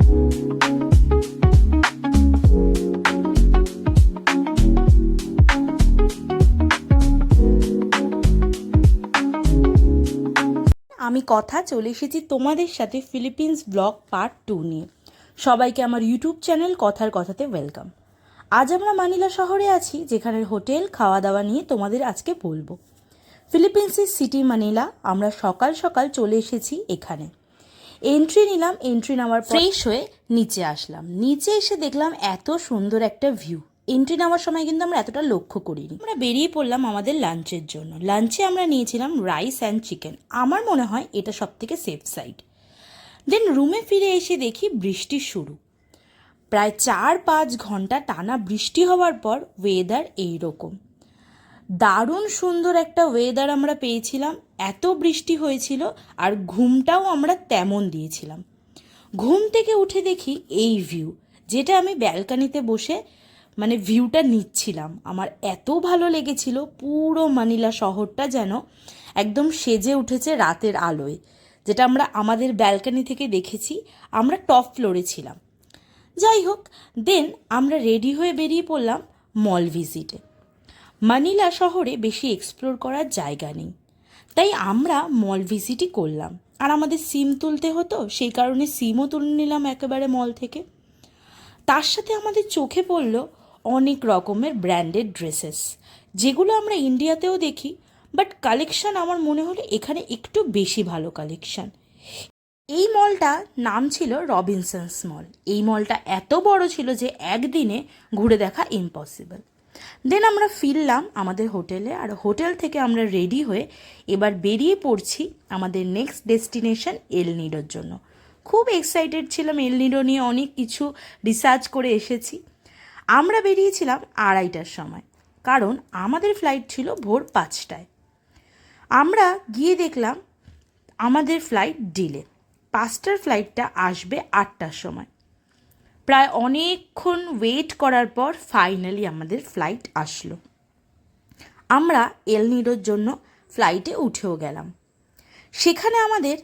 আমি কথা চলে এসেছি তোমাদের সাথে ফিলিপিন্স ব্লগ পার্ট 2 নিয়ে। সবাইকে আমার ইউটিউব চ্যানেল কথার কথাতে ওয়েলকাম। আজ আমরা মানিলা শহরে আছি, যেখানের হোটেল খাওয়া দাওয়া নিয়ে তোমাদের আজকে বলবো। ফিলিপিন্সের সিটি মানিলা। আমরা সকাল সকাল চলে এসেছি এখানে। এন্ট্রি নিলাম, এন্ট্রি নেওয়ার ফ্রেশ হয়ে নিচে আসলাম। নিচে এসে দেখলাম এত সুন্দর একটা ভিউ। এন্ট্রি নেওয়ার সময় কিন্তু আমরা এতটা লক্ষ্য করিনি। আমরা বেরিয়ে পড়লাম আমাদের লাঞ্চের জন্য। লাঞ্চে আমরা নিয়েছিলাম রাইস অ্যান্ড চিকেন। আমার মনে হয় এটা সব থেকে সেফ সাইড। দেন রুমে ফিরে এসে দেখি বৃষ্টি শুরু। প্রায় 4-5 ঘন্টা টানা বৃষ্টি হওয়ার পর ওয়েদার এইরকম। দারুণ সুন্দর একটা ওয়েদার আমরা পেয়েছিলাম। এত বৃষ্টি হয়েছিল আর ঘুমটাও আমরা তেমন দিয়েছিলাম। ঘুম থেকে উঠে দেখি এই ভিউ, যেটা আমি ব্যালকানিতে বসে ভিউটা নিচ্ছিলাম। আমার এত ভালো লেগেছিল। পুরো মানিলা শহরটা যেন একদম সেজে উঠেছে রাতের আলোয়, যেটা আমরা আমাদের ব্যালকানি থেকে দেখেছি। আমরা টপ ফ্লোরে ছিলাম। যাই হোক, দেন আমরা রেডি হয়ে বেরিয়ে পড়লাম মল ভিজিটে। মানিলা শহরে বেশি এক্সপ্লোর করার জায়গা নেই, তাই আমরা মল ভিজিটই করলাম। আর আমাদের সিম তুলতে হতো, সেই কারণে সিমও তুলে নিলাম একেবারে মল থেকে। তার সাথে আমাদের চোখে পড়ল অনেক রকমের ব্র্যান্ডেড ড্রেসেস, যেগুলো আমরা ইন্ডিয়াতেও দেখি, বাট কালেকশান আমার মনে হলো এখানে একটু বেশি ভালো কালেকশান। এই মলটা নাম ছিল রবিনসন্স মল। এই মলটা এত বড় ছিল যে একদিনে ঘুরে দেখা ইম্পসিবল। দেন আমরা ফিরলাম আমাদের হোটেলে, আর হোটেল থেকে আমরা রেডি হয়ে এবার বেরিয়ে পড়ছি আমাদের নেক্সট ডেস্টিনেশন এল নিডোর জন্য। খুব এক্সাইটেড ছিলাম এল নিডো নিয়ে, অনেক কিছু রিসার্চ করে এসেছি। আমরা বেরিয়েছিলাম 2:30টার সময়, কারণ আমাদের ফ্লাইট ছিল ভোর 5টায়। আমরা গিয়ে দেখলাম আমাদের ফ্লাইট ডিলে। 5টার ফ্লাইটটা আসবে 8টার সময়। প্রায় অনেকক্ষণ ওয়েট করার পর ফাইনালি আমাদের ফ্লাইট আসলো। আমরা এল নিডোর জন্য ফ্লাইটে উঠেও গেলাম। সেখানে আমাদের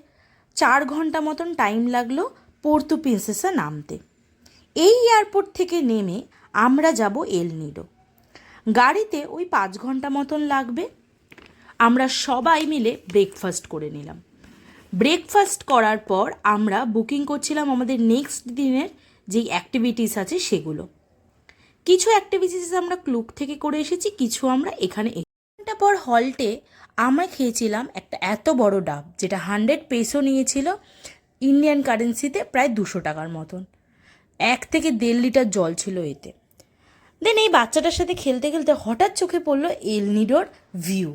4 ঘন্টা মতন টাইম লাগলো পোর্তো প্রিন্সেসা নামতে। এই এয়ারপোর্ট থেকে নেমে আমরা যাব এল নিডো। গাড়িতে ওই 5 ঘন্টা মতন লাগবে। আমরা সবাই মিলে ব্রেকফাস্ট করে নিলাম। ব্রেকফাস্ট করার পর আমরা বুকিং করছিলাম আমাদের নেক্সট দিনের যেই অ্যাক্টিভিটিস আছে সেগুলো। কিছু অ্যাক্টিভিটিস আমরা ক্লুক থেকে করে এসেছি, কিছু আমরা এখানে। ঘন্টা পর হল্টে আমরা খেয়েছিলাম একটা এত বড় ডাব, যেটা 100 পেসো নিয়েছিল, ইন্ডিয়ান কারেন্সিতে প্রায় 200 টাকার মতন। 1 থেকে 1.5 লিটার জল ছিল এতে। দেন এই বাচ্চাটার সাথে খেলতে খেলতে হঠাৎ চোখে পড়লো এল নিডোর ভিউ।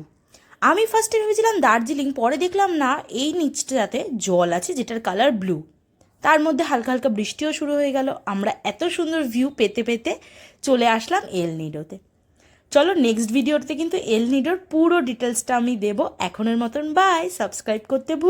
আমি ফার্স্টে ভেবেছিলাম দার্জিলিং, পরে দেখলাম না, এই নিচটাতে জল আছে যেটার কালার ব্লু। তার মধ্যে হালকা হালকা বৃষ্টিও শুরু হয়ে গেল। আমরা এত সুন্দর ভিউ পেতে পেতে চলে আসলাম এল নিডোতে। চলো নেক্সট ভিডিওতে কিন্তু এল নিডোর পুরো ডিটেলসটা আমি দেবো। এখনের মতন বাই। সাবস্ক্রাইব করতে ভুল